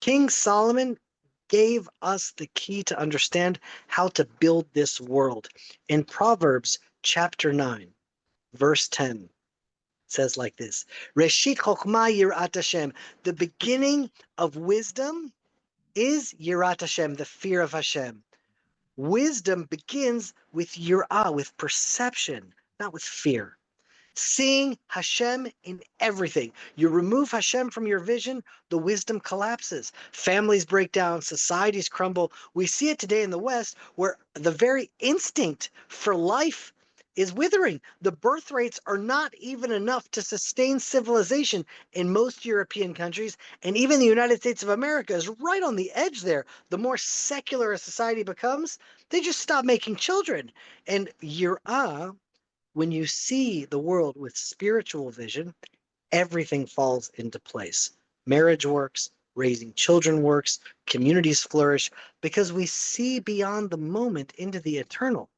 King Solomon gave us the key to understand how to build this world. In Proverbs chapter 9, verse 10, it says like this: Reshit Chochmah Yirat Hashem. The beginning of wisdom is Yirat Hashem, the fear of Hashem. Wisdom begins with yirah, with perception, not with fear. Seeing Hashem in everything. You remove Hashem from your vision, the wisdom collapses. Families break down, societies crumble. We see it today in the West, where the very instinct for life is withering. The birth rates are not even enough to sustain civilization in most European countries, and even the United States of America is right on the edge there. The more secular a society becomes, they just stop making children. And yirah, when you see the world with spiritual vision, everything falls into place. Marriage works, raising children works, communities flourish, because we see beyond the moment into the eternal.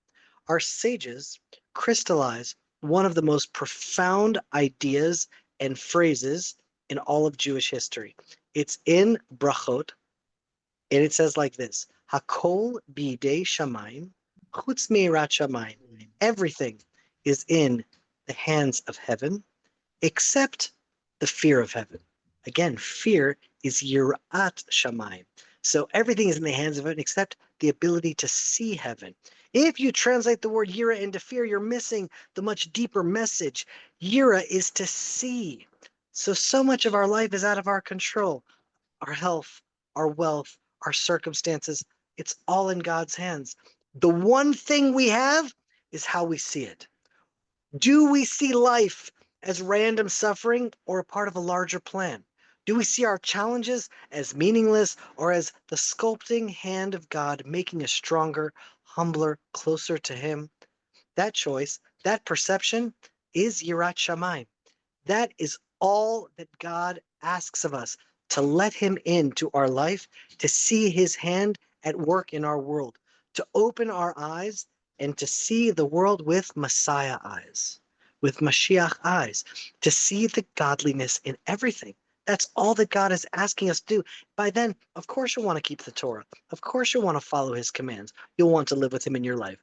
Our sages crystallize one of the most profound ideas and phrases in all of Jewish history. It's in Brachot, and it says like this: Hakol bidei shamayim, chutz meirat shamayim. Everything is in the hands of heaven, except the fear of heaven. Again, fear is yirat shamayim. So everything is in the hands of heaven except the ability to see heaven. If you translate the word yira into fear, you're missing the much deeper message. Yira is to see. So much of our life is out of our control. Our health, our wealth, our circumstances, it's all in God's hands. The one thing we have is how we see it. Do we see life as random suffering or a part of a larger plan? Do we see our challenges as meaningless or as the sculpting hand of God making us stronger, humbler, closer to Him? That choice, that perception is Yirat Shamayim. That is all that God asks of us, to let Him into our life, to see His hand at work in our world, to open our eyes and to see the world with Messiah eyes, with Mashiach eyes, to see the godliness in everything. That's all that God is asking us to do. By then, of course, you'll want to keep the Torah. Of course, you'll want to follow His commands. You'll want to live with Him in your life.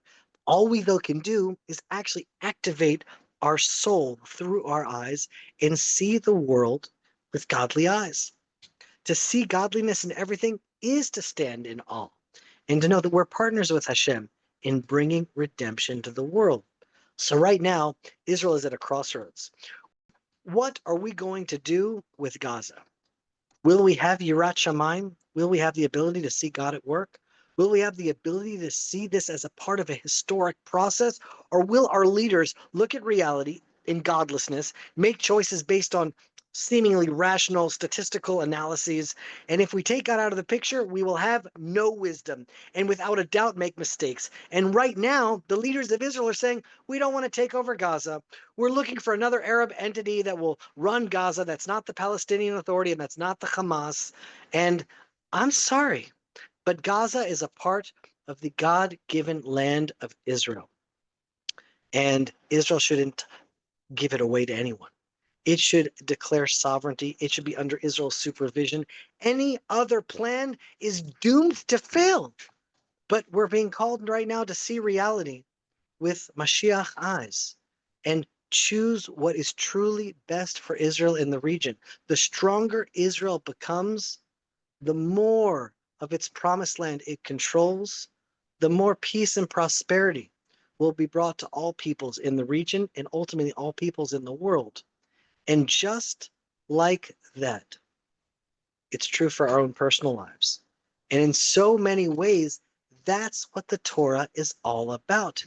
All we, though, can do is actually activate our soul through our eyes and see the world with godly eyes. To see godliness in everything is to stand in awe and to know that we're partners with Hashem in bringing redemption to the world. So right now, Israel is at a crossroads. What are we going to do with Gaza? Will we have Yirat Shamayim? Will we have the ability to see God at work? Will we have the ability to see this as a part of a historic process? Or will our leaders look at reality in godlessness, make choices based on seemingly rational statistical analyses, and if we take God out of the picture, we will have no wisdom and without a doubt make mistakes? And right now, the leaders of Israel are saying, we don't want to take over Gaza. We're looking for another Arab entity that will run Gaza. That's not the Palestinian Authority and that's not the Hamas. And I'm sorry, but Gaza is a part of the God-given land of Israel. And Israel shouldn't give it away to anyone. It should declare sovereignty. It should be under Israel's supervision. Any other plan is doomed to fail. But we're being called right now to see reality with Mashiach eyes and choose what is truly best for Israel in the region. The stronger Israel becomes, the more of its promised land it controls, the more peace and prosperity will be brought to all peoples in the region and ultimately all peoples in the world. And just like that, it's true for our own personal lives. And in so many ways, that's what the Torah is all about.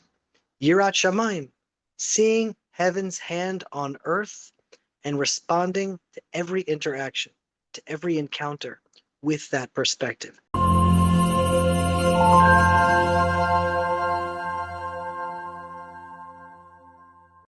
Yirat Shamayim, seeing heaven's hand on earth and responding to every interaction, to every encounter with that perspective.